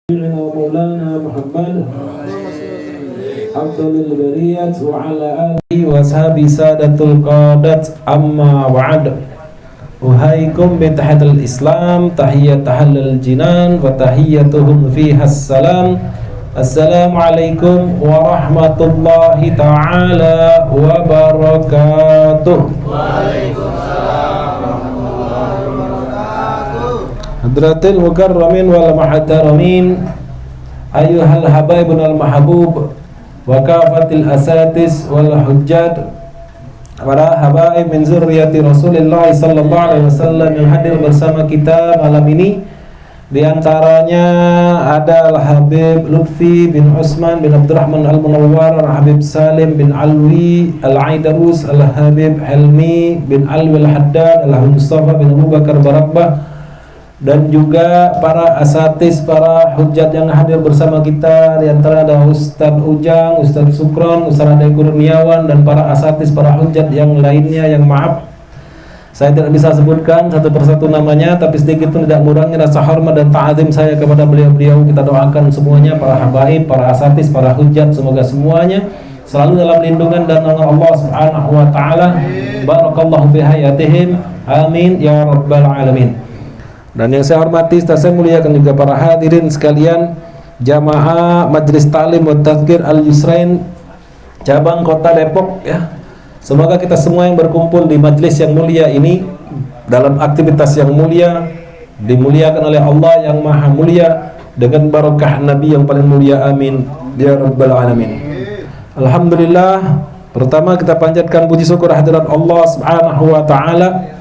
Maulana Muhammad Abdul Bariyat wa ala alihi wa sahbihi sadatul qadat amma ba'd. Uhaikum bi tahiyatul Islam, tahiyat tahlil jinan wa tahiyyatuhum fiha assalam. Assalamualaikum warahmatullahi ta'ala wabarakatuh. Hadratil mukarramin wal muhtaramin, ayyuhal habaibun al mahbub wa kafatil asatis wal hujjat, para habaib min zurriyati Rasulullah sallallahu alaihi wasallam yang hadir bersama kita malam ini. Di antaranya ada Al-Habib Lutfi bin Usman bin Abdurrahman Al-Munawwar, Al-Habib Salim bin Alwi Al-Aidarus, Al-Habib Helmi bin Alwi Al-Haddad, Al-Habib Mustafa bin Abu Bakar Barakbah, dan juga para asatis, para hujjat yang hadir bersama kita. Di antara ada Ustadz Ujang, Ustadz Sukron, Ustadz Ade Kurniawan, dan para asatis, para hujjat yang lainnya yang maaf saya tidak bisa sebutkan satu persatu namanya, tapi sedikit pun tidak mengurangi rasa hormat dan ta'azim saya kepada beliau-beliau. Kita doakan semuanya, para habaib, para asatis, para hujjat, semoga semuanya selalu dalam lindungan dan naungan Allah Subhanahu wa taala. Barakallahu fi hayatihim. Amin ya rabbal alamin. Dan yang saya hormati, saya muliakan juga para hadirin sekalian, jamaah Majelis Ta'lim wa Tadzkir Al-Yusrain cabang Kota Depok ya. Semoga kita semua yang berkumpul di majelis yang mulia ini dalam aktivitas yang mulia dimuliakan oleh Allah yang Maha Mulia dengan barakah Nabi yang paling mulia. Amin ya rabbal alamin. Alhamdulillah, pertama kita panjatkan puji syukur hadirat Allah Subhanahu wa taala,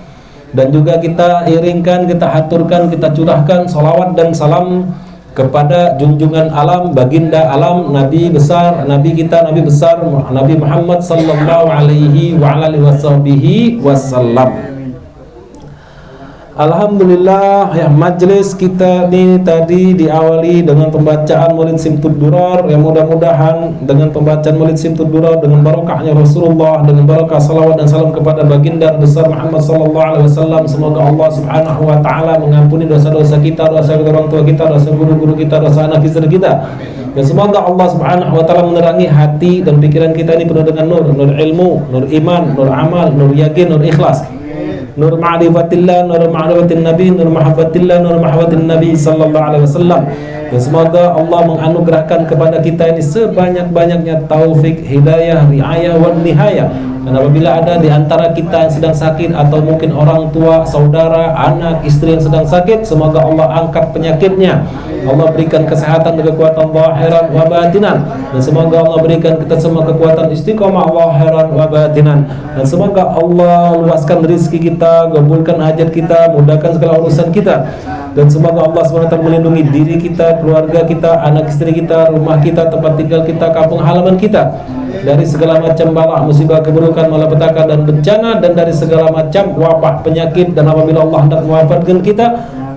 dan juga kita iringkan, kita haturkan, kita curahkan salawat dan salam kepada junjungan alam, baginda alam, Nabi besar, Nabi kita, Nabi besar Nabi Muhammad sallallahu alaihi wa alihi wasallam. Alhamdulillah ya, majelis kita ini tadi diawali dengan pembacaan Maulid Simtud Durar, yang mudah-mudahan dengan pembacaan Maulid Simtud Durar dengan barokahnya Rasulullah, dengan barokah salawat dan salam kepada baginda besar Muhammad sallallahu alaihi wasallam, semoga Allah Subhanahu wa taala mengampuni dosa-dosa kita, dosa orang tua kita, dosa guru-guru kita, dosa anak istri kita. Dan semoga Allah Subhanahu wa taala menerangi hati dan pikiran kita ini penuh dengan nur, nur ilmu, nur iman, nur amal, nur yakin, nur ikhlas, nur ma'rifatillah, nur ma'rifatin nabi, nur mahabbatillah, nur mahabbatin nabi sallallahu alaihi wasallam. Dan semoga Allah menganugerahkan kepada kita ini sebanyak-banyaknya taufik, hidayah, riayah, wan nihayah. Dan apabila ada di antara kita yang sedang sakit, atau mungkin orang tua, saudara, anak, istri yang sedang sakit, semoga Allah angkat penyakitnya, Allah berikan kesehatan dan kekuatan zahiran wa batinan, dan semoga Allah berikan kita semua kekuatan istiqomah zahiran wa batinan, dan semoga Allah luaskan rezeki kita, kabulkan hajat kita, mudahkan segala urusan kita, dan semoga Allah SWT melindungi diri kita, keluarga kita, anak istri kita, rumah kita, tempat tinggal kita, kampung halaman kita dari segala macam bala, musibah, keburukan, malapetaka dan bencana, dan dari segala macam wabah, penyakit. Dan apabila Allah hendak mewafatkan kita,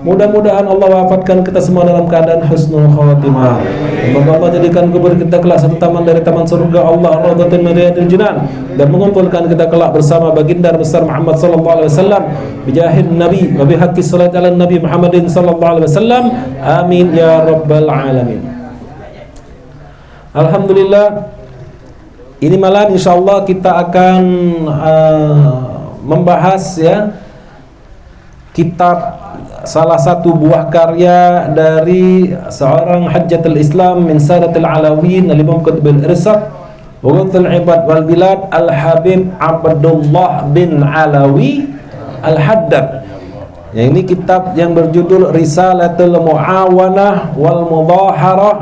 mudah-mudahan Allah wafatkan kita semua dalam keadaan husnul khatimah. Semoga Allah jadikan kubur kita kelak satu taman dari taman surga Allah, radhatun min riyadil jinan, dan mengumpulkan kita kelak bersama baginda besar Muhammad sallallahu alaihi wasallam bijahid nabi wa bihaqqi salat ala nabi Muhammadin sallallahu alaihi wasallam. Amin ya rabbal alamin. Alhamdulillah, ini malam insyaallah kita akan membahas ya kitab, salah satu buah karya dari seorang hujjatul Islam min Sadatil Alawiyyin, Al-Imam Qutbil Irsad wa Ghawthul Ibad wal Bilad, Al-Habib Abdullah bin Alawi Al-Haddad. Ya, ini kitab yang berjudul Risalatul Mu'awanah wal Mudhaharah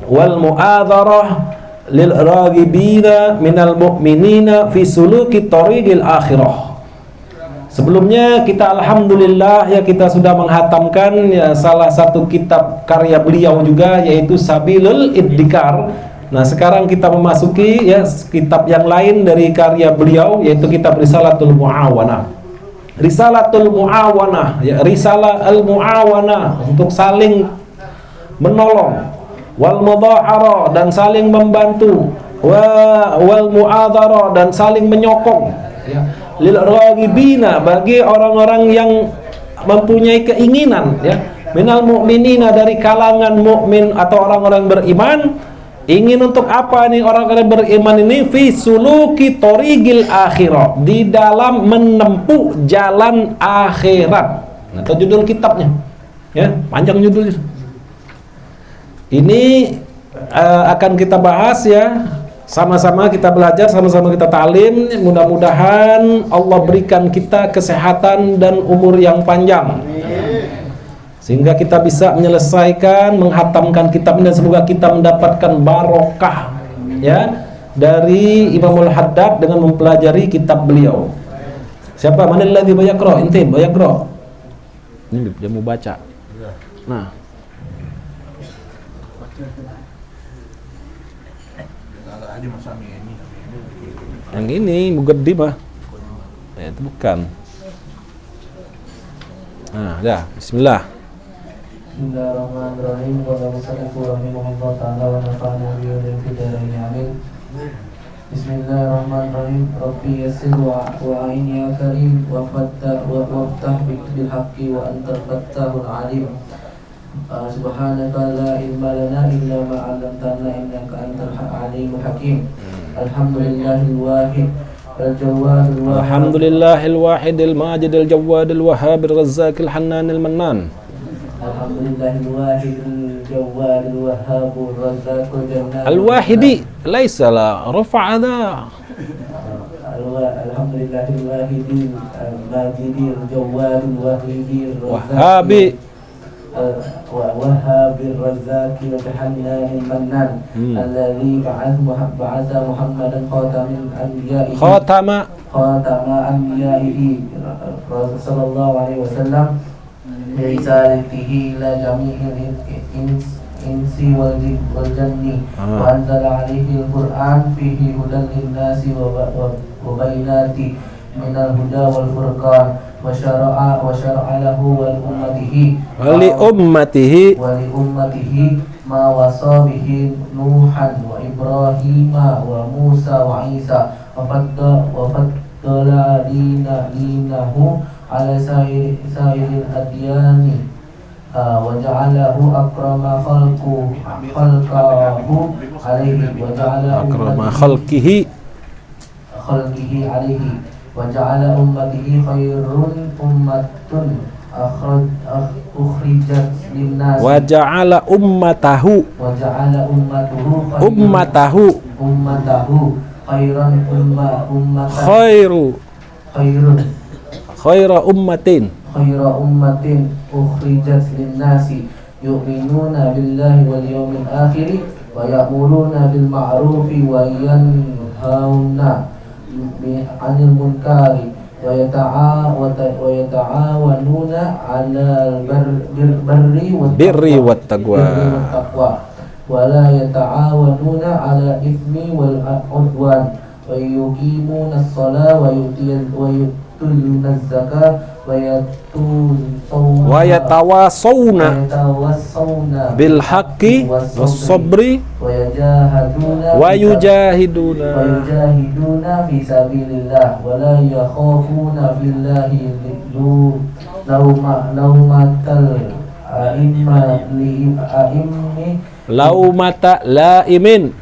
wal Mu'adharah lil raghibina minal mu'minina fi suluki tariqil akhirah. Sebelumnya kita alhamdulillah ya, kita sudah menghatamkan ya salah satu kitab karya beliau juga, yaitu Sabilul Iddikar. Nah, sekarang kita memasuki ya kitab yang lain dari karya beliau, yaitu kitab Risalatul Mu'awanah. Risalatul Mu'awanah ya, Risalah al-Mu'awanah untuk saling menolong, wal mudha'ara dan saling membantu, wal mu'adhara dan saling menyokong ya, lil raghibina bagi orang-orang yang mempunyai keinginan ya, minal mu'minina, dari kalangan mukmin atau orang-orang beriman. Ingin untuk apa nih orang-orang beriman ini? Fi suluki thoriqil akhirah, di dalam menempuh jalan akhirat. Nah, itu judul kitabnya. Ya, panjang judulnya. Ini akan kita bahas ya. Sama-sama kita belajar, sama-sama kita ta'lim. Mudah-mudahan Allah berikan kita kesehatan dan umur yang panjang, sehingga kita bisa menyelesaikan, menghatamkan kitab ini, dan semoga kita mendapatkan barokah ya dari Imamul Haddad dengan mempelajari kitab beliau. Siapa? Manil ladzi bayaqra? Intim bayaqra. Ini dia mau baca. Nah, yang ini Mugeddi mah. Ya, itu bukan. Nah, ya, bismillah. Bismillahirrahmanirrahim. Wa sallallahu rahimahullah ta'ala wa nafa'ana bihi wa bihi amin. Bismillahirrahmanirrahim. Rabbi yassir wa a'in ya karim wa fattah bil haqqi wa antal fattahul alim. Subhanaka la ilma lana illa ma 'allamtana innaka antal alimul hakim. Alhamdulillahil wahid al-jawwadil wahhab. Alhamdulillahil wahidil majidil jawwadil wahhabil razzaqil hannanil mannan. Alhamdulillahil wahidil jawwadil wahhabur razzaqul jannah. Al-wahidi laisa la rafa'ana. Alhamdulillahil wahidil majidil jawwadil wahidil Wahhabi wahhabir razzaqil hannanil mannan. Alladzi ba'atha Muhammadan khataman anbiya'ihi sallallahu alaihi wasallam risalatihi ila jami'il insi wal janni wa anzala alaihi al-Qur'an fihi hudan lin-nasi wa bayyinatin minal huda wal furqan wa syara'a lahu wa li ummatihi ma wasa bihi Nuhan wa Ibrahima wa Musa wa Isa wa faddala dinahu ala sa'iril adyani wa ja'alahu akrama khalqahu alaihi wa ja'ala akrama khalqihi alaihi wa ja'ala ummatihi khairun ummatun ukhrijat linnas wa ja'ala ummatahu khairan ummatan khaira ummatin ukhrijat linnasi yu'minuna billahi wal yawmil akhir wa ya'muruna bil ma'rufi wa yanhauna 'anil munkari wa yata'awanuna 'alal birri wat taqwa wa la yata'awanuna 'ala ithmi wal 'udwan wa yuqimuna as-salata wa yutuna az-zakata wa yatawasawna bil haqqi was sabri wa yujahiduna fi sabilillah wa la yakhafuna fillahi laumata laimin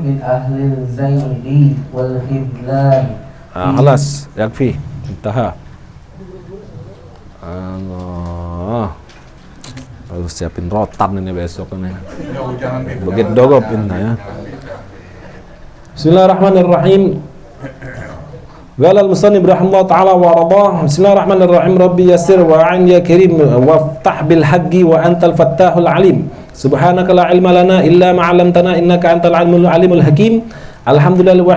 min ahlil zaidi wal khidlan. Khalas, yakfi, intaha. Allah, harus siapin rotan ini besok ini. Begitu dogop ini ya. Bismillahirrahmanirrahim. Qala al-musannif rahimahullah ta'ala wa radha. Bismillahirrahmanirrahim. Rabbi yassir wa a'in ya karim waftah bil haqqi wa antal fattahul alim. Subhanaka la ilma lana illa ma 'allamtana innaka antal alimul hakim. Alhamdulillahil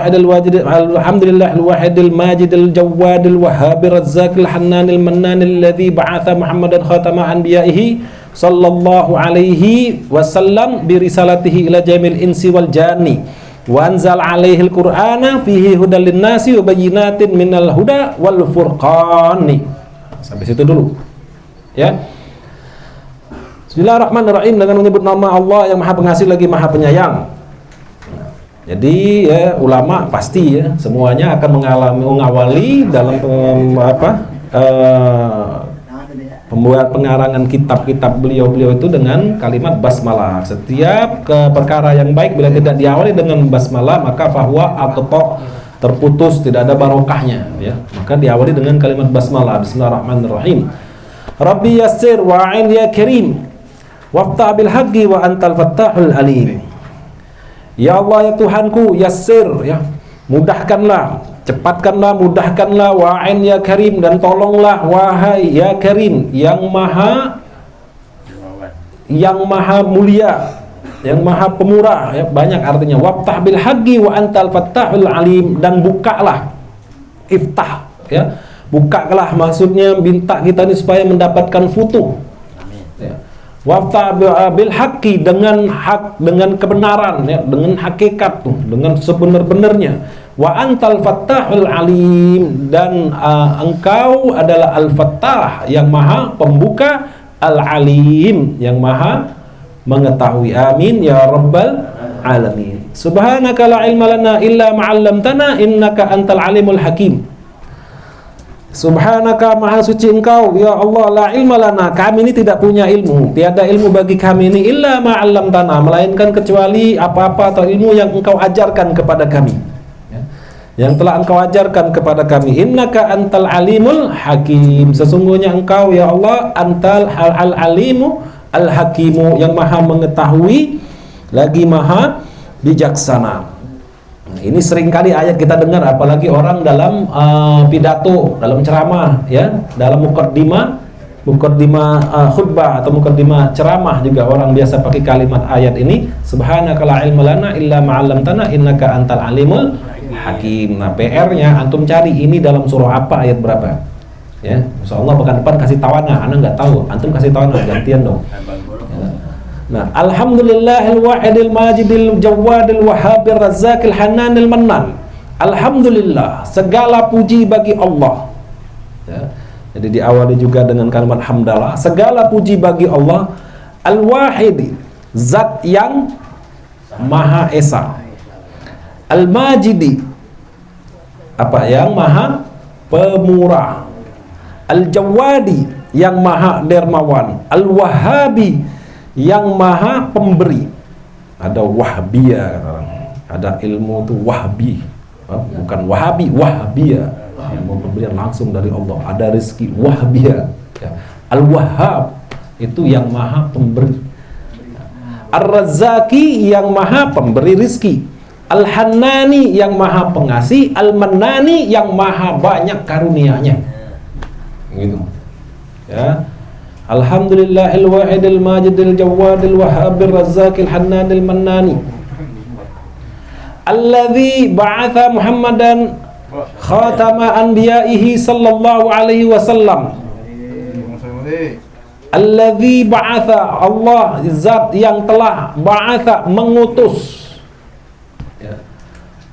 wahidil majidil jawwadil wahhabir razzaqil hannanil mannanil ladzi ba'atha Muhammadan khataman anbiya'ihi sallallahu alaihi wasallam bi risalatihi ila jamil insi wal janni wa anzal alaihi al-Qur'ana fihi hudal linnasi wa bayyinatin minal huda wal furqani. Sampai situ dulu. Ya. Bismillahirrahmanirrahim, dengan menyebut nama Allah yang Maha Pengasih lagi Maha Penyayang. Jadi ya ulama pasti ya semuanya akan mengawali dalam pembuat pengarangan kitab-kitab beliau itu dengan kalimat basmalah. Setiap perkara yang baik bila tidak diawali dengan basmalah maka fahuwa aqta, terputus, tidak ada barokahnya ya. Maka diawali dengan kalimat basmalah. Bismillahirrahmanirrahim. Rabbi yassir wa'in ya karim waftah bil haqqi wa antal fattahul alim. Ya Allah ya Tuhanku, yassir ya, mudahkanlah, cepatkanlah, mudahkanlah, wa'in ya karim, dan tolonglah wahai ya karim, yang maha mulia, yang maha pemurah ya, banyak artinya. Waftah bil haqqi wa antal fattahul alim, dan bukalah, iftah ya, bukalah maksudnya minta kita ini supaya mendapatkan futuh ya. Waftah bil haqqi, dengan hak, dengan kebenaran ya, dengan hakikat tuh, dengan sebenar-benarnya. Wa antal fattahul alim, dan engkau adalah al-fattah, yang maha pembuka, al-alim, yang maha mengetahui. Amin ya rabbal alamin. Subhanaka la ilma lana illa ma'allamtana innaka antal alimul hakim. Subhanaka, maha suci engkau ya Allah, la ilma lana, kami ini tidak punya ilmu, tiada ilmu bagi kami ini, illa ma'allamtana, melainkan kecuali apa-apa atau ilmu yang engkau ajarkan kepada kami, yang telah engkau ajarkan kepada kami. Innaka antal alimul hakim, sesungguhnya engkau ya Allah antal al-alimu al-hakimu, yang maha mengetahui lagi maha bijaksana. Nah, ini seringkali ayat kita dengar, apalagi orang dalam pidato, dalam ceramah ya, dalam mukaddimah khutbah atau mukaddimah ceramah juga orang biasa pakai kalimat ayat ini, subhanaka la ilma lana illa ma'allamtana innaka antal alimul hakim. Nah, PR-nya antum cari ini dalam surah apa, ayat berapa ya. Insyaallah pekan depan kasih tawana, anak nggak tahu, antum kasih tawana, gantian dong ya. Nah, alhamdulillahil wahidil majidil jawadil wahabil razzaqil hananil mannan. Alhamdulillah, segala puji bagi Allah ya. Jadi diawali juga dengan kalimat hamdalah, segala puji bagi Allah, al-wahid, zat yang maha esa, al-majidi, apa, yang maha pemurah, al-jawadi, yang maha dermawan, al-wahabi, yang maha pemberi. Ada wahbiyah, ada ilmu itu wahbi, bukan wahabi, wahbiyah, yang mau pemberian langsung dari Allah. Ada rezeki wahbiyah ya. Al-wahhab itu yang maha pemberi, ar-razzaqi, yang maha pemberi rizki, al-hannani, yang maha pengasih, al-mannani, yang maha banyak karunia-Nya gitu ya. Alhamdulillahil wahidil majidil jawadil wahabil razzaqil hannanil mannani alladzi ba'atha Muhammadan khatama anbiya'ihi sallallahu alaihi wasallam. Alladzi ba'atha, Allah zat yang telah ba'atha, mengutus ya,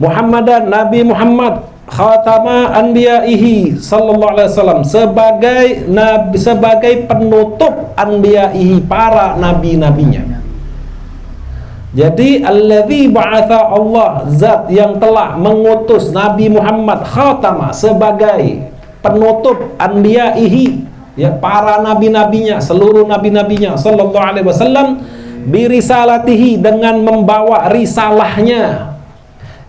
Muhammadan, Nabi Muhammad, khatama anbiya'ihi sallallahu alaihi wasallam, sebagai nabi, sebagai penutup anbiya'ihi, para nabi-nabinya. Jadi alladzi ba'atha, Allah zat yang telah mengutus Nabi Muhammad, khatama, sebagai penutup anbiya'ihi ya, para nabi-nabinya, seluruh nabi-nabinya sallallahu alaihi wasallam, birisalatihi, dengan membawa risalahnya,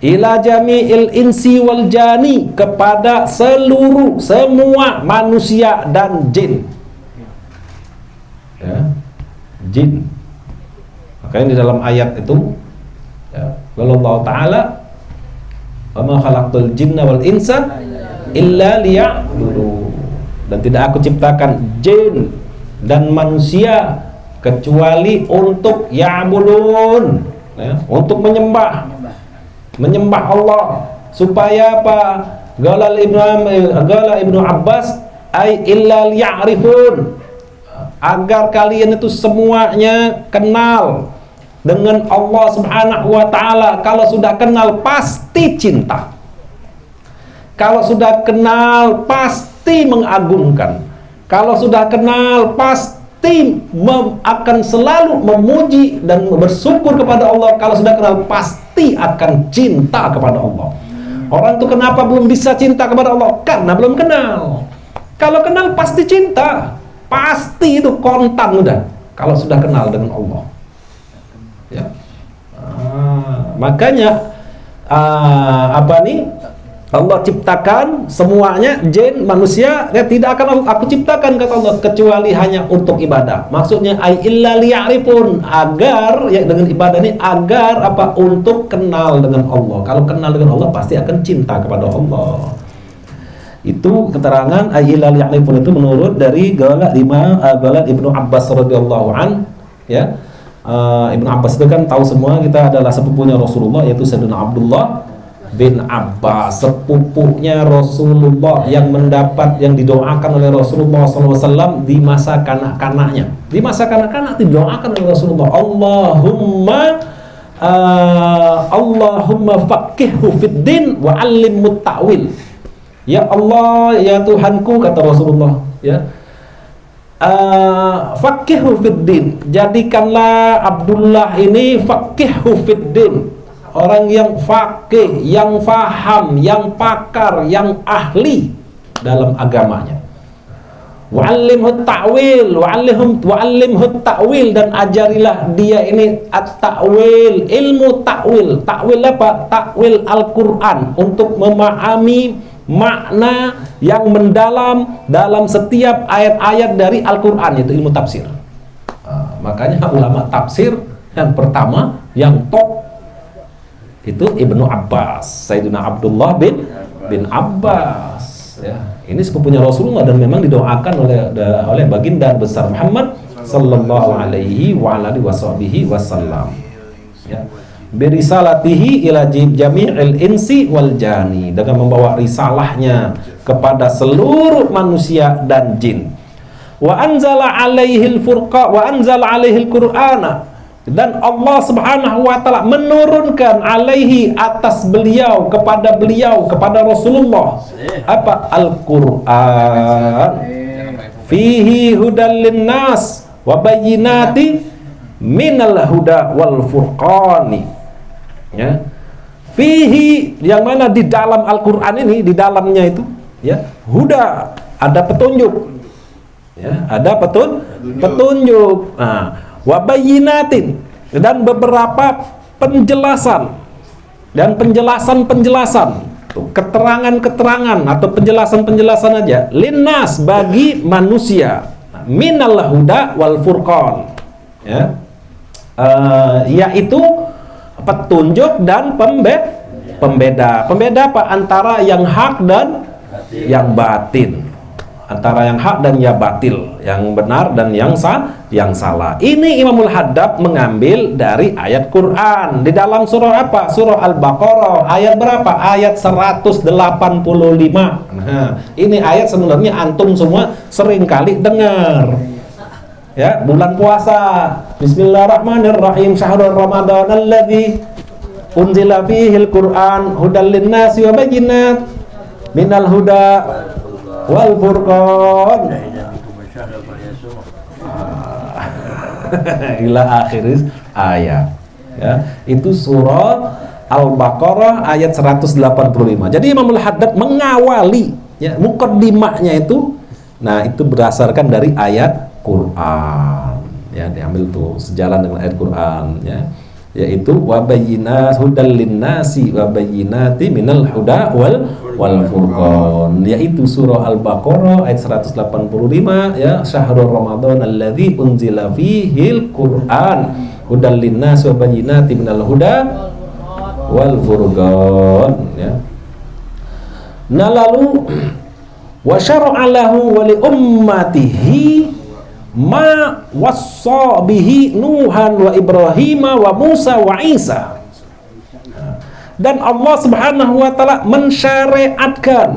ila jami'il insi wal jani, kepada seluruh, semua manusia dan jin ya, jin. Makanya di dalam ayat itu ya, Allah Ta'ala wa ma khalaqtul jinna wal insa illa liya'budun, dan tidak aku ciptakan jin dan manusia kecuali untuk ya'budun ya, untuk menyembah Allah. Supaya apa? Gala Ibnu Abbas ay illa liya'rifun, agar kalian itu semuanya kenal dengan Allah Subhanahu wa ta'ala. Kalau sudah kenal pasti cinta, kalau sudah kenal pasti mengagungkan, kalau sudah kenal pasti akan selalu memuji dan bersyukur kepada Allah. Kalau sudah kenal pasti akan cinta kepada Allah. Orang itu kenapa belum bisa cinta kepada Allah? Karena belum kenal. Kalau kenal pasti cinta, pasti itu kontan udah kalau sudah kenal dengan Allah. Ya. Makanya Allah ciptakan semuanya, jin, manusia, ya tidak akan aku ciptakan kata Allah kecuali hanya untuk ibadah. Maksudnya illa liya'rifun, agar ya dengan ibadah ini agar apa? Untuk kenal dengan Allah. Kalau kenal dengan Allah pasti akan cinta kepada Allah. Itu keterangan illa liya'rifun itu menurut dari Galat Ibnu Abbas radhiyallahu an, ya. Ibnu Abbas itu kan tahu semua kita adalah sepupunya Rasulullah, yaitu Sayyidina Abdullah bin Abbas, sepupunya Rasulullah yang didoakan oleh Rasulullah SAW di masa kanak-kanaknya. Di masa kanak-kanak didoakan oleh Rasulullah, Allahumma faqihhu fid din wa 'allimhu ta'wil. Ya Allah, ya Tuhanku, kata Rasulullah, ya, faqihhu fid din, jadikanlah Abdullah ini faqihhu fid din, orang yang faqih, yang faham, yang pakar, yang ahli dalam agamanya. Wa'allimhu ta'wil, wa'allimhu ta'wil, dan ajarilah dia ini at-ta'wil, ilmu ta'wil. Ta'wil apa? Ta'wil Al-Quran, untuk memahami makna yang mendalam dalam setiap ayat-ayat dari Al-Quran, yaitu ilmu tafsir. Makanya ulama tafsir yang pertama, yang top, itu Ibnu Abbas, Sayyidina Abdullah bin Abbas, ya. Ini sepupunya Rasulullah dan memang didoakan oleh baginda besar Muhammad sallallahu alaihi wa alihi wasallam, ya. Birisalatihi ila jami'il insi wal jani, dengan membawa risalahnya kepada seluruh manusia dan jin. Wa anzala alaihil furqa wa anzala alaihil qur'ana, dan Allah Subhanahu wa ta'ala menurunkan alaihi, atas beliau, kepada Rasulullah, apa? Al-Qur'an. Fihi hudal linnas wa bayyinati minal huda wal furqani. Ya. Fihi, yang mana di dalam Al-Qur'an ini, di dalamnya itu, ya, huda, ada petunjuk. Ya, ada petunjuk. Nah, wabayinatin, dan beberapa penjelasan dan penjelasan keterangan atau penjelasan aja, linnas, bagi manusia, minal huda wal furqan, ya, yaitu petunjuk dan pembeda apa? Antara yang hak dan yang batin, antara yang hak dan yang batil, yang benar dan yang salah. Ini Imamul Haddad mengambil dari ayat Quran di dalam surah apa? Surah Al-Baqarah, ayat berapa? Ayat 185. Nah, ini ayat sebenarnya antum semua sering kali dengar. Ya, bulan puasa. Bismillahirrahmanirrahim. Syahrul Ramadan alladzi unzila fihil Qur'an hudal linnasi wa bayyinat minal huda wal furqan ila akhir ayat, ya. Itu surah Al-Baqarah ayat 185. Jadi Imamul Haddad mengawali, ya, muqaddimahnya itu, nah, itu berdasarkan dari ayat Quran, ya, diambil tuh sejalan dengan ayat Quran, ya, yaitu wabayyinat hudal linnasi wabayyinati minal huda wal furqan, yaitu surah Al-Baqarah ayat 185, ya, syahrul Ramadan alladzi unzila fihil Qur'an hudal linnasi wabayyinati minal huda wal furqan, ya. Nah, lalu wa syara'a lahu wa li ummatihi ma wassa bihi Nuhan wa Ibrahim wa Musa wa Isa. Dan Allah Subhanahu wa ta'ala mensyariatkan,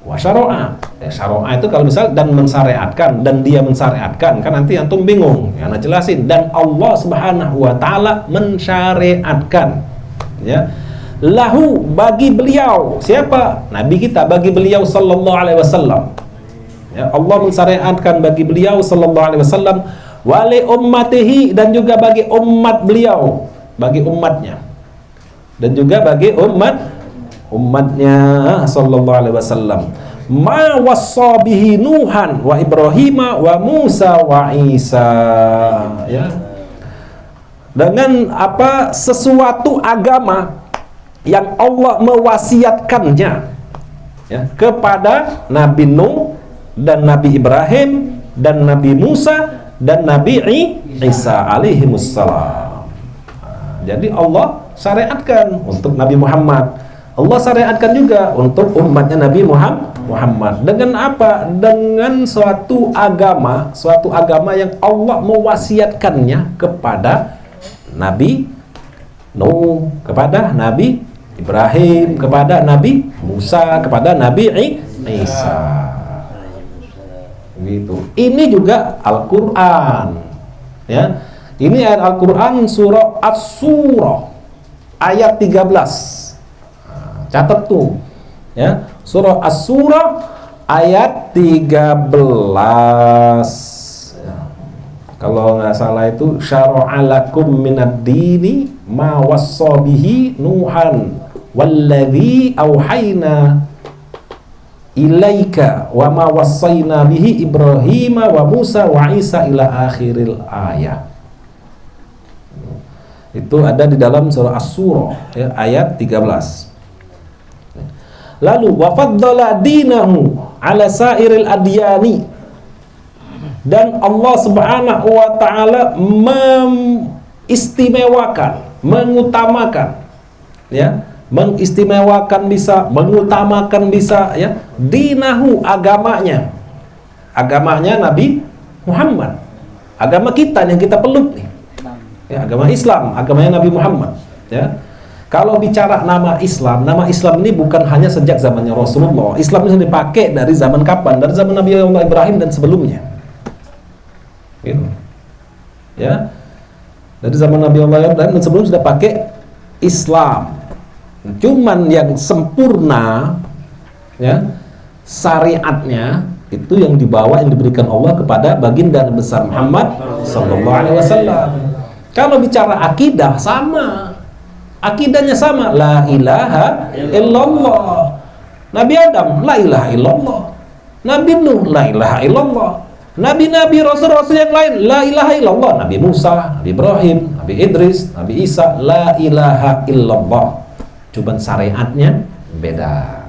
wa syara'a, syara'a itu kalau misal dan mensyariatkan, dan dia mensyariatkan, kan nanti antum bingung, ya, ana jelasin. Dan Allah Subhanahu wa ta'ala mensyariatkan, ya, lahu, bagi beliau, siapa? Nabi kita, bagi beliau sallallahu alaihi wasallam. Ya, Allah mensyariatkan bagi beliau sallallahu alaihi wasallam, wali ummatihi, dan juga bagi umat beliau, bagi umatnya, dan juga bagi umatnya sallallahu alaihi wasallam, ma wassa bihi Nuhan wa Ibrahima wa Musa wa Isa, ya. Dengan apa, sesuatu agama yang Allah mewasiatkannya, ya, kepada Nabi Nuh dan Nabi Ibrahim dan Nabi Musa dan Nabi Isa alaihimussalam. Jadi Allah syariatkan untuk Nabi Muhammad, Allah syariatkan juga untuk umatnya Nabi Muhammad. Dengan apa? Dengan suatu agama yang Allah mewasiatkannya kepada Nabi Nuh, kepada Nabi Ibrahim, kepada Nabi Musa, kepada Nabi Isa. Gitu. Ini juga Al-Qur'an. Ya. Ini ayat Al-Qur'an surah As-Surah ayat 13. Catat tuh. Ya. Surah As-Surah ayat 13. Kalau nggak salah itu syara'alakum minad dini ma wassa bihi Nuhan walladzi auhayna ilaika wa ma wassayna bihi Ibrahim wa Musa wa Isa ila akhiril ayat. Itu ada di dalam surah As-Surah, ya, ayat 13. Lalu wa faddala dinahu ala sairil adyani, dan Allah Subhanahu wa taala mengistimewakan, mengutamakan, ya, mengistimewakan bisa, mengutamakan bisa, ya, dinahu, agamanya Nabi Muhammad, agama kita yang kita peluk nih, ya, agama Islam, agamanya Nabi Muhammad, ya. Kalau bicara nama Islam ini bukan hanya sejak zamannya Rasulullah. Islam ini dipakai dari zaman kapan? Dari zaman Nabi Allah Ibrahim dan sebelumnya. Gitu. Ya, dari zaman Nabi Allah Ibrahim dan sebelum sudah pakai Islam. Cuman yang sempurna, ya, syariatnya itu yang dibawa, yang diberikan Allah kepada baginda besar Muhammad sallallahu alaihi wasallam. Kalau bicara akidah sama, akidahnya sama, la ilaha illallah. Nabi Adam la ilaha illallah, Nabi Nuh la ilaha illallah, Nabi-nabi, rasul-rasul yang lain la ilaha illallah, Nabi Musa, Nabi Ibrahim, Nabi Idris, Nabi Isa, la ilaha illallah. Cuman syariatnya beda.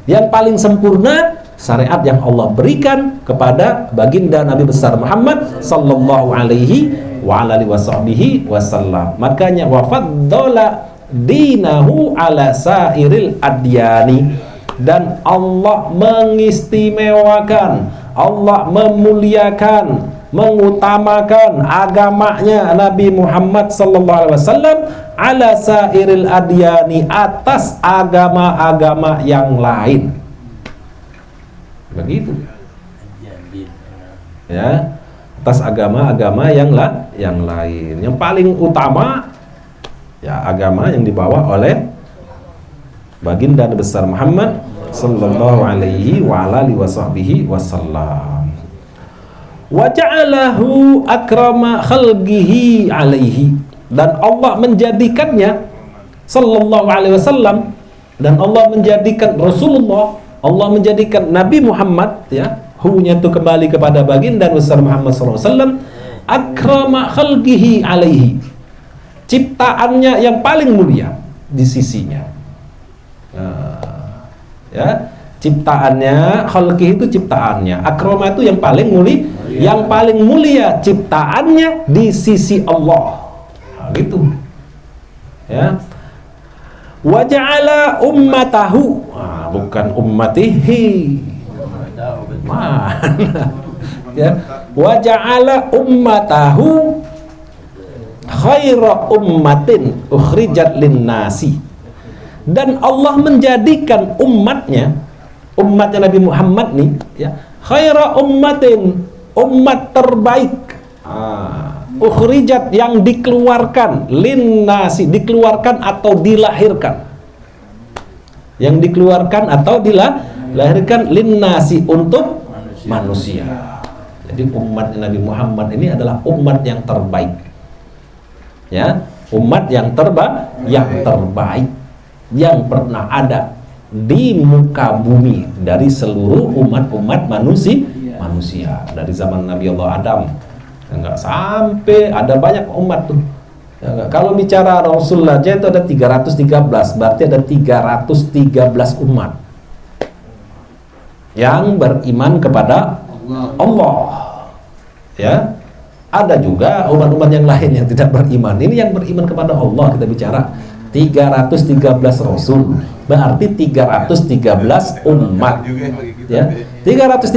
Yang paling sempurna syariat yang Allah berikan kepada baginda Nabi besar Muhammad sallallahu alaihi wa alihi wasallam. Makanya wa faddala dinahu ala sairil adyani, dan Allah mengistimewakan, Allah memuliakan, mengutamakan agamanya Nabi Muhammad sallallahu alaihi wasallam ala sairil adyani, atas agama-agama yang lain. Begitu. Ya, atas agama-agama yang lain. Yang paling utama, ya, agama yang dibawa oleh baginda besar Muhammad sallallahu alaihi wa alihi wasallam. Wa ja'alahu akrama khalqihi alaihi, dan Allah menjadikannya sallallahu alaihi wasallam, dan Allah menjadikan Rasulullah, Allah menjadikan Nabi Muhammad, ya, hu-nya itu kembali kepada baginda besar Muhammad sallallahu alaihi wasallam, akrama khalqihi alaihi, ciptaannya yang paling mulia di sisinya. Ya, ciptaannya, khalqih itu ciptaannya, akrama itu yang paling mulia, yang paling mulia ciptaannya di sisi Allah. Nah, gitu. Ya. Wa ja'ala ummatahu, bukan ummatihi. Mana? Ya. Wa ja'ala ummatahu khaira ummatin ukhrijat lin-nasi, dan Allah menjadikan umatnya Nabi Muhammad nih, ya, khaira ummatin, umat terbaik, ukhrijat, yang dikeluarkan, lin-nasi, dikeluarkan atau dilahirkan, yang dikeluarkan atau dilahirkan, lin-nasi, untuk manusia. Jadi umat Nabi Muhammad ini adalah umat yang terbaik, ya, umat yang terbaik yang pernah ada di muka bumi dari seluruh umat-umat manusia dari zaman Nabi Allah Adam. Enggak sampai ada banyak umat tuh. Ya, enggak. Kalau bicara Rasul aja itu ada 313, berarti ada 313 umat yang beriman kepada Allah. Ya. Ada juga umat-umat yang lain yang tidak beriman. Ini yang beriman kepada Allah kita bicara. 313 Rasul, berarti 313 umat. Ya. 313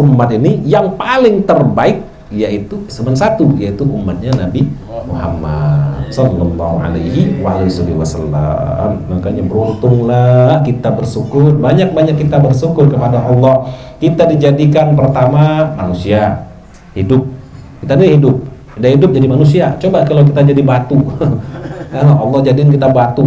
umat ini yang paling terbaik yaitu cuma satu, yaitu umatnya Nabi Muhammad sallallahu alaihi wasallam. Makanya beruntunglah kita bersyukur, banyak-banyak kita bersyukur kepada Allah. Kita dijadikan pertama manusia hidup. Kita ini hidup. Udah hidup jadi manusia. Coba kalau kita jadi batu. Allah jadiin kita batu,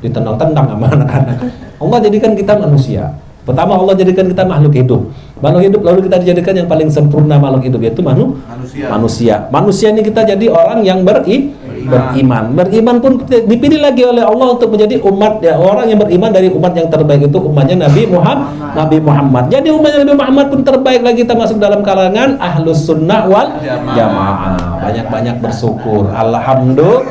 ditendang-tendang sama anak-anak. Allah jadikan kita manusia. Pertama Allah jadikan kita makhluk hidup. Makhluk hidup lalu kita dijadikan yang paling sempurna makhluk hidup yaitu manusia. Manusia ini kita jadi orang yang beriman. Beriman pun dipilih lagi oleh Allah untuk menjadi umat ya, orang yang beriman dari umat yang terbaik itu umatnya Nabi Muhammad. Jadi umatnya Nabi Muhammad pun terbaik lagi, kita masuk dalam kalangan ahlus sunnah wal jamaah. Banyak-banyak bersyukur. Alhamdulillah.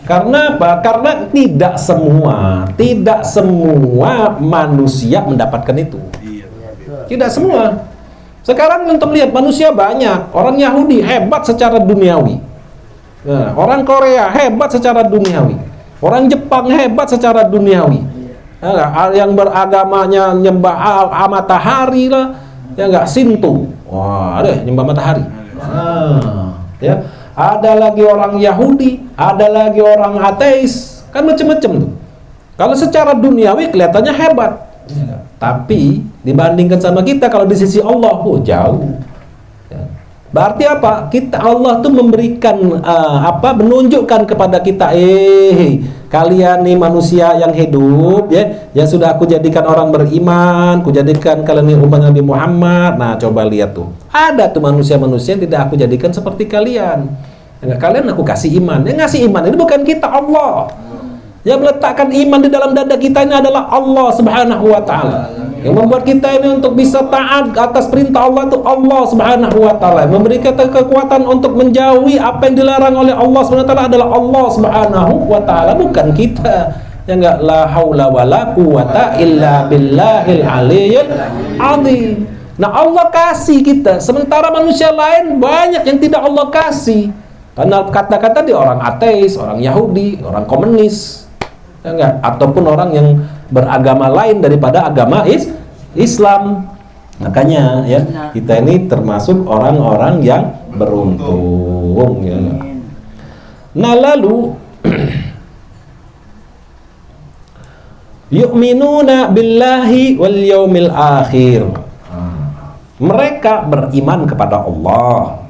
Karena apa? Karena tidak semua manusia mendapatkan itu. Tidak semua. Sekarang untuk lihat manusia banyak. Orang Yahudi hebat secara duniawi. Nah, orang Korea hebat secara duniawi. Orang Jepang hebat secara duniawi. Nah, yang beragamanya nyembah matahari lah, ya enggak, Shinto. Wah, ada nyembah matahari. Ya. Ada lagi orang Yahudi, ada lagi orang ateis, kan macam-macam tuh. Kalau secara duniawi kelihatannya hebat, ya. Tapi dibandingkan sama kita kalau di sisi Allah, jauh. Ya. Berarti apa? Allah tuh memberikan menunjukkan kepada kita, kalian nih manusia yang hidup, ya, yang sudah aku jadikan orang beriman, aku jadikan kalian nih umat Nabi Muhammad. Nah, coba lihat tuh. Ada tuh manusia-manusia yang tidak aku jadikan seperti kalian. Kalian aku kasih iman. Yang ngasih iman ini bukan kita, Allah. Yang meletakkan iman di dalam dada kita ini adalah Allah Subhanahu wa taala. Yang membuat kita ini untuk bisa taat atas perintah Allah itu Allah Subhanahu wa taala. Memberikan kekuatan untuk menjauhi apa yang dilarang oleh Allah Subhanahu wa taala adalah Allah Subhanahu wa taala, bukan kita. Ya enggak, la haula wala quwata illa billahil aliyyil azim. Nah, Allah kasih kita, sementara manusia lain banyak yang tidak Allah kasih. Karena kata-kata dia orang ateis, orang Yahudi, orang komunis, ya enggak, ataupun orang yang beragama lain daripada agama Islam. Makanya ya, kita ini termasuk orang-orang yang beruntung ya. Nah, lalu yu'minuna billahi wal yaumil akhir. Mereka beriman kepada Allah,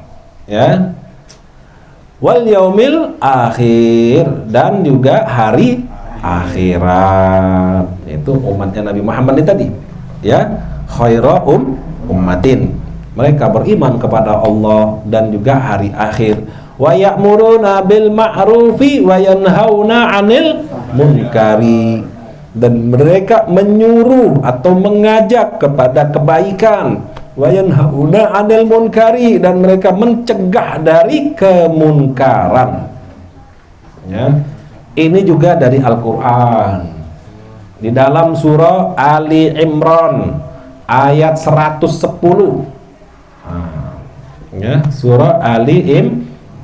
ya, wal yaumil akhir, dan juga hari akhirat. Itu umatnya Nabi Muhammad ini tadi, ya, khaira ummatin. Mereka beriman kepada Allah dan juga hari akhir. Wa ya'muruna bil ma'rufi wa yanhauna 'anil munkari. Dan mereka menyuruh atau mengajak kepada kebaikan. Wa yanhauna 'anil munkari, dan mereka mencegah dari kemunkaran. Ya. Ini juga dari Al-Qur'an. Di dalam surah Ali Imran ayat 110. Ya, surah Ali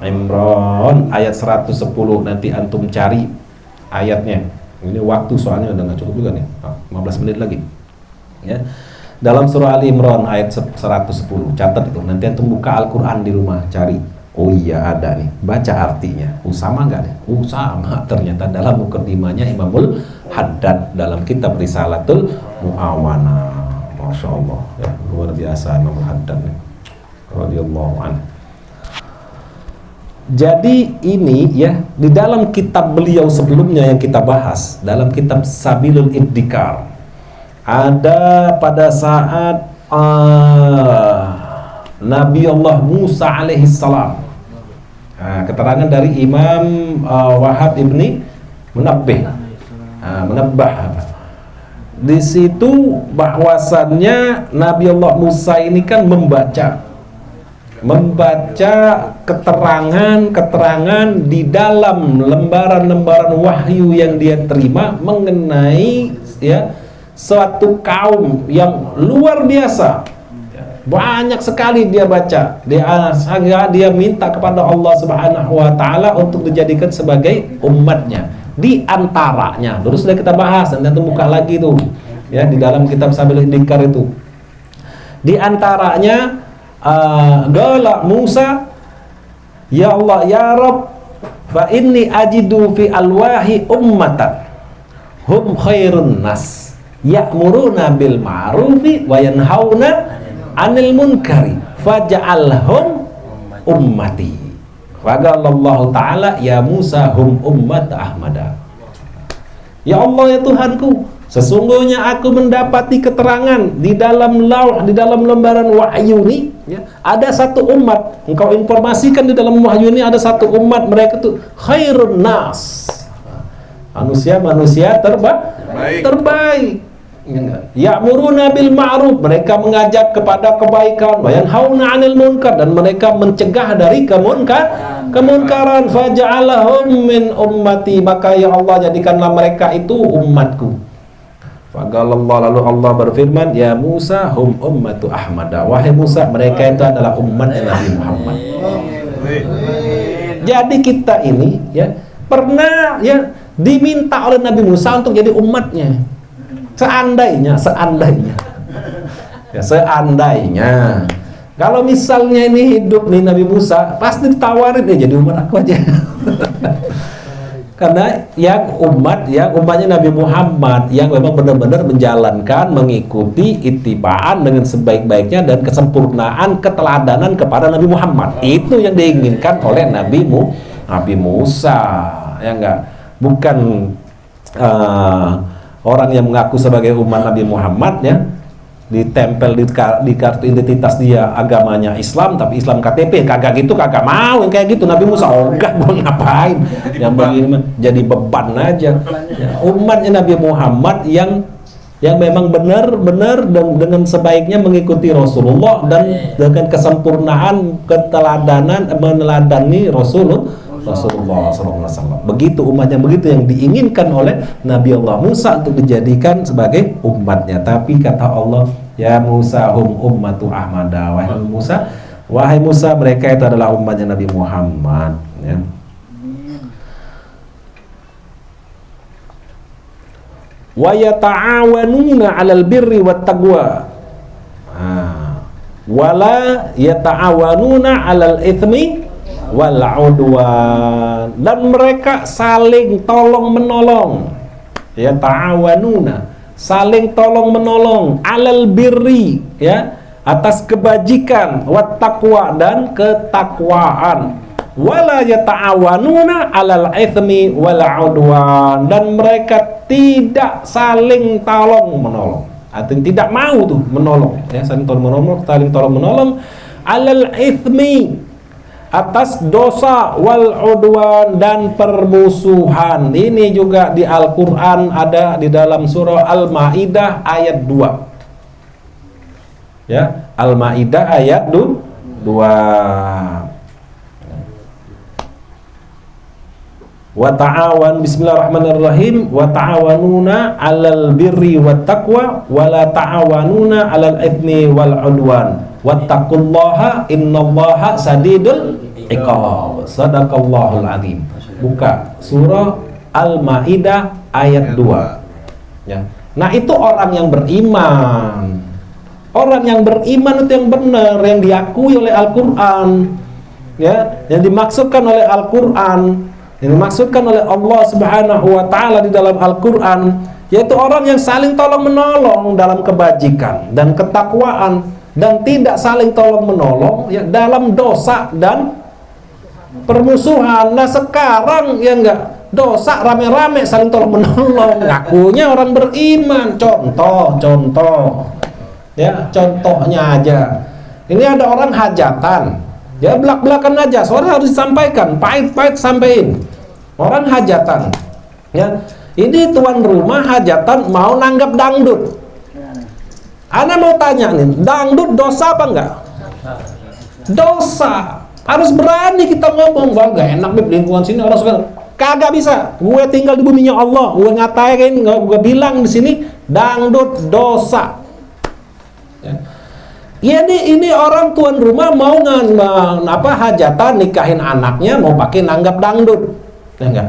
Imran ayat 110, nanti antum cari ayatnya. Ini waktu soalnya udah nggak cukup juga nih, 15 menit lagi. Ya. Dalam surah Ali Imran ayat 110, catat itu. Nanti antum buka Al-Quran di rumah, cari. Oh iya ada nih, baca artinya. Sama nggak nih? Sama. Ternyata dalam mukadimahnya Imamul Haddad dalam kitab Risalatul Mu'awana. Masya Allah, ya, luar biasa Imamul Haddad nih, radhiyallahu anhu. Jadi ini ya, di dalam kitab beliau sebelumnya yang kita bahas, dalam kitab Sabilul Ibdikar, ada pada saat Nabi Allah Musa alaihissalam, Keterangan dari Imam Wahab ibni Munabbah. Di situ bahwasannya Nabi Allah Musa ini kan membaca keterangan di dalam lembaran-lembaran wahyu yang dia terima mengenai suatu kaum yang luar biasa. Banyak sekali dia baca. Dia minta kepada Allah Subhanahu wa taala untuk dijadikan sebagai umatnya. Di antaranya, dulu sudah kita bahas, nanti buka lagi tuh di dalam kitab Sabil Ihdikar itu. Di antaranya Gala Musa, ya Allah ya Rabb, fa inni ajidu fi alwahi ummatan hum khairun nas ya'muruna bil ma'rufi wa yanhauna 'anil munkari faj'alhum ummati. Faqalallahu ta'ala ya Musa hum ummat Ahmada. Ya Allah ya Tuhanku, sesungguhnya aku mendapati keterangan di dalam lauh, di dalam lembaran wahyu ini, ada satu umat. Engkau informasikan di dalam wahyu ini ada satu umat, mereka itu khairun nas, manusia terbaik. Ya'muruna bil ma'ruf, mereka mengajak kepada kebaikan, wa yanhauna 'anil munkar, dan mereka mencegah dari kemunkaran. Faja'alahum min ummati, maka ya Allah jadikanlah mereka itu umatku. Faqalallah, lalu Allah berfirman, ya Musa hum ummatu Ahmada, wahai Musa, mereka itu adalah umat Nabi Muhammad. Jadi kita ini pernah diminta oleh Nabi Musa untuk jadi umatnya. Seandainya kalau misalnya ini hidup nih Nabi Musa, pasti ditawarin jadi umat aku aja. Karena umatnya Nabi Muhammad yang memang benar-benar menjalankan, mengikuti ittibaan dengan sebaik-baiknya dan kesempurnaan keteladanan kepada Nabi Muhammad. Itu yang diinginkan oleh Nabi Musa, bukan orang yang mengaku sebagai umat Nabi Muhammad ditempel di kartu identitas dia agamanya Islam, tapi Islam KTP kagak mau yang kayak gitu. Nabi Musa enggak mau ngapain yang begini jadi beban aja. Umatnya Nabi Muhammad yang memang benar-benar dengan sebaiknya mengikuti Rasulullah dan dengan kesempurnaan keteladanan meneladani Rasulullah SAW. Begitu umatnya, begitu yang diinginkan oleh Nabi Allah Musa untuk dijadikan sebagai umatnya. Tapi kata Allah, ya Musa hum ummatu Ahmada, wahai Musa, mereka itu adalah umatnya Nabi Muhammad. Wa yata'awanuna 'alal birri wat taqwa wala yata'awanuna 'alal itsmi wal udwan, dan mereka saling tolong menolong, ta'awanuna, saling tolong menolong, alal birri, atas kebajikan, wat taqwa, dan ketakwaan, wala yata'awanuna alal itsmi wal udwan, dan mereka tidak saling tolong menolong, artinya tidak mau tuh menolong, saling tolong menolong alal itsmi, atas dosa, wal udwan, dan permusuhan. Ini juga di Al-Quran ada di dalam surah Al-Ma'idah ayat 2. Al-Ma'idah ayat 2. Wa ta'awan, bismillahirrahmanirrahim, wa ta'awanuna 'alal birri wat taqwa wa la ta'awanuna 'alal itsmi wal udwan wattaqullaha innallaha sadidul iqab. Sadaqallahul azim. Buka surah Al-Maidah ayat 2. Nah, itu orang yang beriman. Orang yang beriman itu yang benar, yang diakui oleh Al-Qur'an. Yang dimaksudkan oleh Al-Qur'an, yang dimaksudkan oleh Allah Subhanahu wa taala di dalam Al-Qur'an, yaitu orang yang saling tolong menolong dalam kebajikan dan ketakwaan, dan tidak saling tolong menolong dalam dosa dan permusuhan. Nah, sekarang dosa rame-rame saling tolong menolong, ngakunya orang beriman. Contohnya aja, ini ada orang hajatan, Ya belak-belakan aja, suara harus disampaikan, pahit-pahit sampein. Orang hajatan, ya. Ini tuan rumah hajatan mau nanggap dangdut. Ana mau tanya nih, dangdut dosa apa enggak? Dosa. Harus berani kita ngomong, wah gak enak di lingkungan sini orang suka. Kagak bisa. Gue tinggal di buminya Allah. Gue ngatain, gue bilang di sini dangdut dosa. Ya. Ini orang tuan rumah mau hajatan nikahin anaknya mau pakai nanggap dangdut. Ya enggak?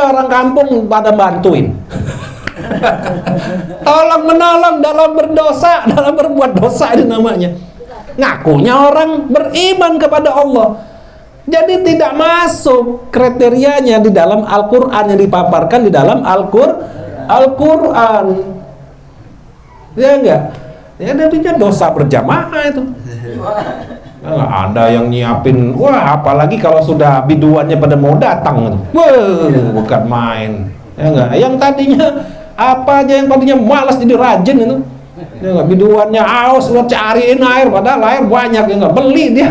Orang kampung pada bantuin. Tolong menolong dalam berdosa, dalam berbuat dosa ini namanya. Ngakunya orang beriman kepada Allah. Jadi tidak masuk kriterianya di dalam Al-Qur'an yang dipaparkan di dalam Al-Qur'an. Ya enggak? Ya nantinya dosa berjamaah itu. Nggak ada yang nyiapin. Wah, apalagi kalau sudah biduannya pada mau datang gitu. Wah, bukan main. Ya enggak? Yang tadinya apa aja yang tadinya malas jadi rajin itu. Ya enggak, biduannya aus udah cariin air, padahal air banyak ya enggak, beli dia.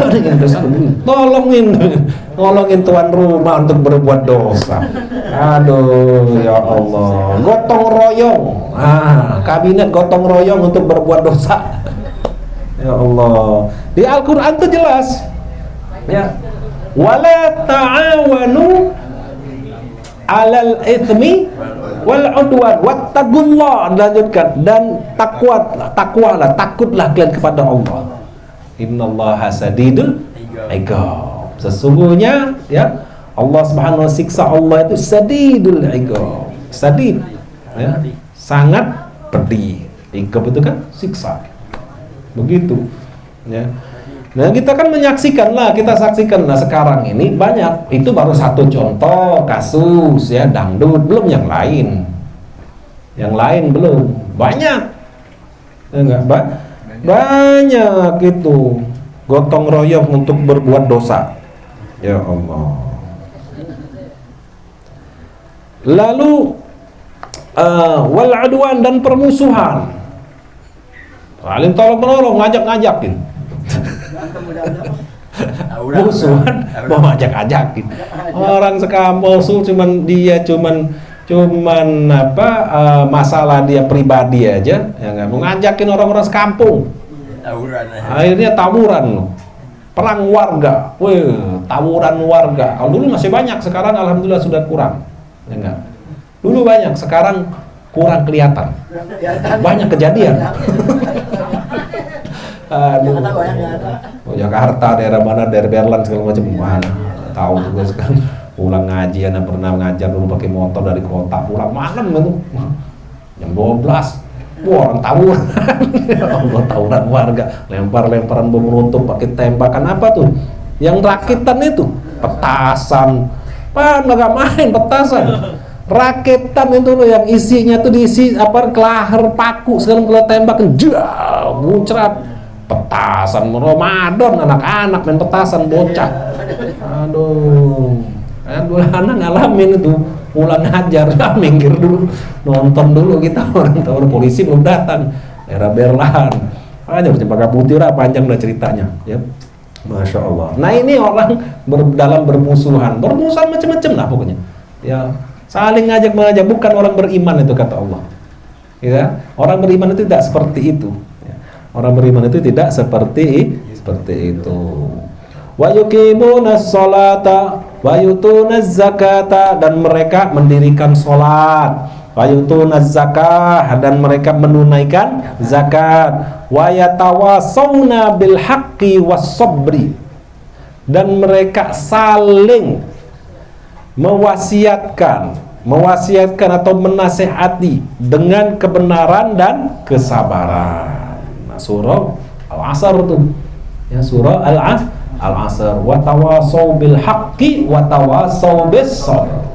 Tolongin tuan rumah untuk berbuat dosa. Aduh, ya Allah. Gotong royong. Kabinet gotong royong untuk berbuat dosa. Ya Allah. Di Al-Qur'an itu jelas. Ya. Wala ta'awanu 'alal itsmi wal 'udwan wattaqullah, lanjutkan, dan takwalah, takutlah kalian kepada Allah. Innallaha sadidul iqab. Sesungguhnya ya Allah Subhanahu wa siksa Allah itu sadidul iqab. Sadid ya, sangat pedih. Iqab itu kan siksa. Begitu ya. Nah kita kan kita saksikan sekarang ini banyak. Itu baru satu contoh kasus ya, dangdut, belum yang lain belum banyak ya, enggak banyak itu gotong royong untuk berbuat dosa. Ya Allah. Lalu wal adwan, dan permusuhan, saling tolong menolong, ngajak-ngajakin. Musuhan mau ngajak-ngajakin. Orang sekampung cuman masalah dia pribadi aja, ya nggak mau ngajakin orang-orang sekampung. Akhirnya tawuran, perang warga. Tawuran warga. Kalau dulu masih banyak, sekarang alhamdulillah sudah kurang. Ya enggak? Dulu banyak, sekarang kurang kelihatan. Banyak kejadian. Aduh. Jakarta, daerah mana, daerah Berlan segala macam mana. Tahu juga sekarang. Pulang ngaji, anak pernah ngajar dulu pakai motor dari kota, pulang malam itu. Jam 12. Wah, orang tawuran. Allah, tawuran warga, lempar-lemparan bom runtuh pakai tembakan apa tuh? Yang rakitan itu, petasan. Nggak main petasan. Rakitan itu loh yang isinya tuh diisi kelahar paku, sekarang kalau tembakan muncrat. Petasan Ramadan, anak-anak main petasan, bocah. Aduh. Dulu anak ngalamin itu, pulang ngajar, minggir dulu, nonton dulu kita, orang polisi belum datang, daerah Berlan, aja Cempaka Putih, panjang udah ceritanya, ya, masya Allah. Nah ini orang dalam bermusuhan macam-macam lah pokoknya, ya, saling ngajak-mengajak, bukan orang beriman itu kata Allah, ya, orang beriman itu tidak seperti itu, ya. Orang beriman itu tidak seperti itu. Wa yuqimunas sholata wa yutunaz zakata, dan mereka mendirikan sholat, wa yutunaz zakah, dan mereka menunaikan zakat, wa yatawasawna bil haqqi was sabri, dan mereka saling mewasiatkan atau menasihati dengan kebenaran dan kesabaran. Nah, surah Al-Asr tuh. Ya, surah Al-Asr, wa tawasaw bil haqqi wa tawasaw bis sabr.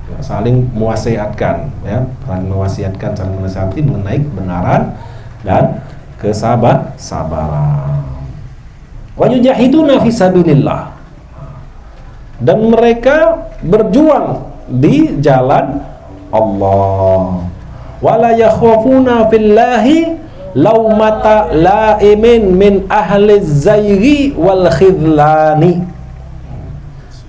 Ya, saling mewasiatkan, ya, saling menasihati mengenai kebenaran dan kesabaran. Wa yujahiduna fi sabilillah, dan mereka berjuang di jalan Allah. Wala yakhafuna fillahi laumata laimin min ahli zairi wal khidlani.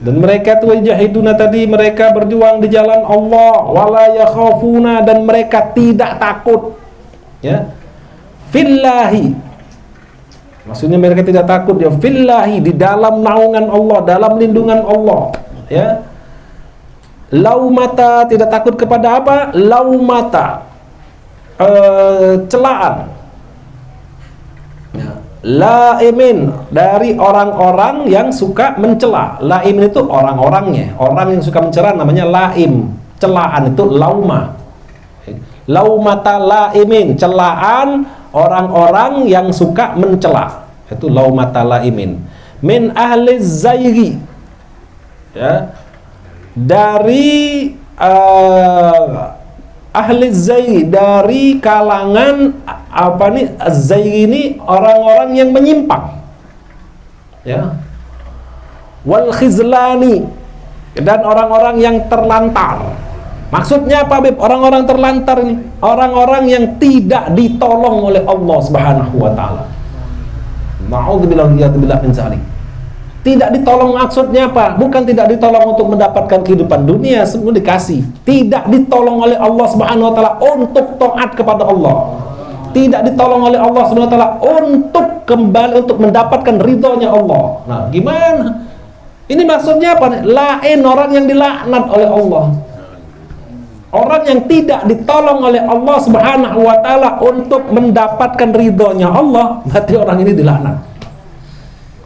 Dan mereka itu jahiduna tadi, mereka berjuang di jalan Allah, wala yakhafuna, dan mereka tidak takut, ya, fillahi, maksudnya mereka tidak takut, ya, fillahi, di dalam naungan Allah, dalam lindungan Allah, ya. Laumata, tidak takut kepada apa? Laumata, celaan, ya. Laimin, dari orang-orang yang suka mencela. Laimin itu orang-orangnya, orang yang suka mencela namanya laim. Celaan itu lauma. Laumata laimin, celaan orang-orang yang suka mencela, itu laumata laimin. Min ahli zairi, ya, dari ahli zairi, dari kalangan apa nih, zairi ini orang-orang yang menyimpang, ya. Wal khizlani, dan orang-orang yang terlantar. Maksudnya apa, Beb? Orang-orang terlantar ini orang-orang yang tidak ditolong oleh Allah Subhanahu wa taala. Na'udzubillah min dzalik. Tidak ditolong maksudnya apa? Bukan tidak ditolong untuk mendapatkan kehidupan dunia, semua dikasih. Tidak ditolong oleh Allah Subhanahu wa taala untuk taat kepada Allah. Tidak ditolong oleh Allah Subhanahu wa taala untuk kembali untuk mendapatkan ridhonya Allah. Nah, gimana? Ini maksudnya apa? Lain, orang yang dilaknat oleh Allah. Orang yang tidak ditolong oleh Allah Subhanahu wa taala untuk mendapatkan ridhonya Allah, berarti orang ini dilaknat.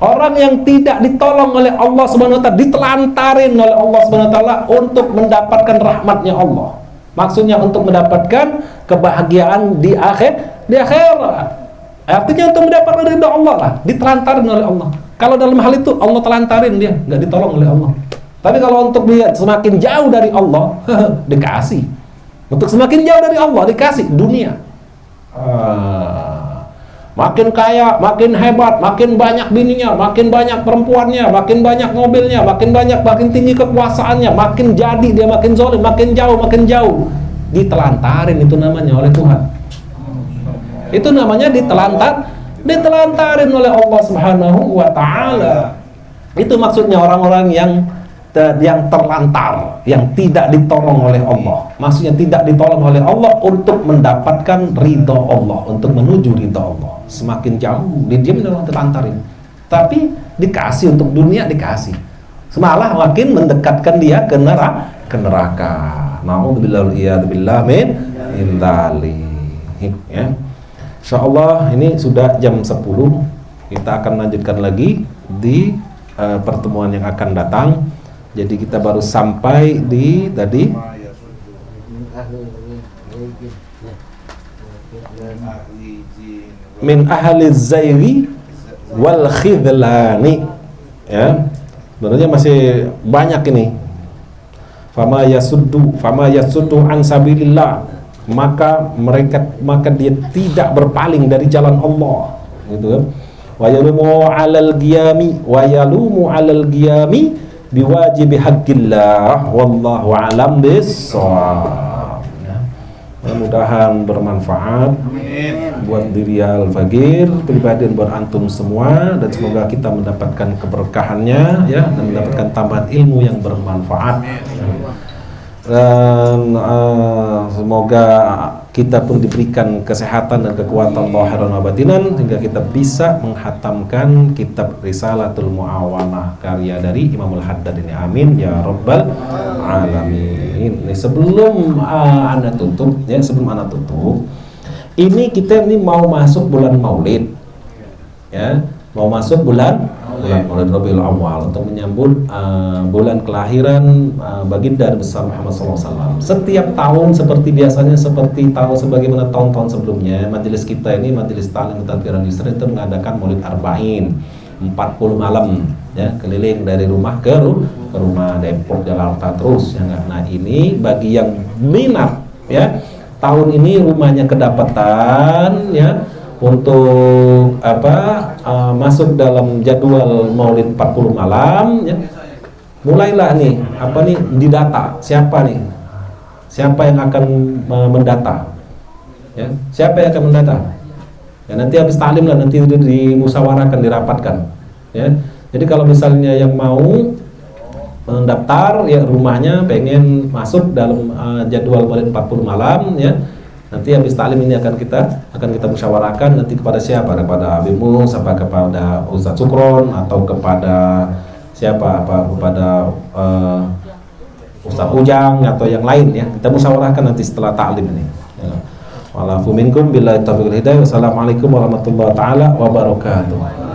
Orang yang tidak ditolong oleh Allah Subhanahu wa taala, ditelantarin oleh Allah Subhanahu wa taala untuk mendapatkan rahmatnya Allah. Maksudnya untuk mendapatkan kebahagiaan di akhirat. Artinya untuk mendapatkan ridha Allah lah, ditelantarin oleh Allah. Kalau dalam hal itu Allah telantarin dia, nggak ditolong oleh Allah. Tapi kalau untuk dia semakin jauh dari Allah, dikasih. Untuk semakin jauh dari Allah dikasih dunia. Makin kaya, makin hebat, makin banyak bininya, makin banyak perempuannya, makin banyak mobilnya, makin banyak, makin tinggi kekuasaannya, makin jadi dia makin zalim, makin jauh. Ditelantarin itu namanya oleh Tuhan. Itu namanya ditelantarin oleh Allah Subhanahu wa taala. Itu maksudnya orang-orang yang terlantar, yang tidak ditolong oleh Allah. Maksudnya tidak ditolong oleh Allah untuk mendapatkan ridha Allah, untuk menuju ridha Allah. Semakin jauh dia memang terlantarin, tapi dikasih untuk dunia, dikasih, semalah makin mendekatkan dia ke neraka. Na'udzubillah min dzalik, ya. Insyaallah ini sudah jam 10. Kita akan lanjutkan lagi di pertemuan yang akan datang. Jadi kita baru sampai di tadi min ahli zairi wal khidlani, ya. Sebenarnya masih banyak ini. Fama yasuddu an sabilillah, maka dia tidak berpaling dari jalan Allah, gitu kan. Wa yalumu 'alal qiyami biwajibi haqqillah wallahu a'lam bissawab. Mudah-mudahan bermanfaat buat diri Al-Faqir, pribadi buat antum semua, dan semoga kita mendapatkan keberkahannya, ya, dan mendapatkan tambahan ilmu yang bermanfaat. Dan semoga kita pun diberikan kesehatan dan kekuatan zahiran wa batinan hingga kita bisa menghatamkan kitab Risalatul Mu'awanah karya dari Imamul Haddad ini. Amin ya rabbal alamin. Sebelum Anda tutup, ya, ini kita ini mau masuk bulan Maulid, ya, mau masuk bulan Maulid Rabiul Awal untuk menyambut bulan kelahiran baginda besar Muhammad SAW. Setiap tahun seperti biasanya, seperti sebagaimana tahun-tahun sebelumnya, majelis kita ini, majelis Ta'lim Tadhkiran Yusra, itu mengadakan Maulid Arba'in 40 malam, ya, keliling dari rumah ke rumah, Depok, Jakarta terus, ya. Nah, ini bagi yang minat, ya, tahun ini rumahnya kedapatan, ya, untuk masuk dalam jadwal Maulid 40 malam, ya. Mulailah nih didata siapa yang akan mendata, ya, siapa yang akan mendata. Ya nanti habis taklim lah, nanti dimusyawarahkan, dirapatkan. Ya. Jadi kalau misalnya yang mau mendaftar ya rumahnya pengen masuk dalam jadwal balik 40 malam ya. Nanti habis taklim ini akan kita musyawarahkan nanti kepada siapa, kepada Habib Mus, apa kepada Ustadz Sukron atau kepada siapa, apa kepada Ustadz Ujang atau yang lain ya. Kita musyawarahkan nanti setelah taklim ini. Ya. Wa'alafu minkum billahi taufiq wal hidayah. Wassalamualaikum warahmatullahi taala wabarakatuh.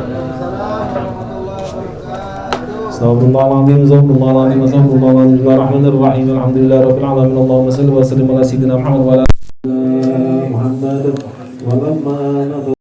Astagfirullahaladzim, astagfirullahaladzim, astagfirullahaladzim, bismillahirrahmanirrahim, alhamdulillahirabbil alamin, Allahumma shalli wa sallim ala sayyidina Muhammad wa ala Muhammad wa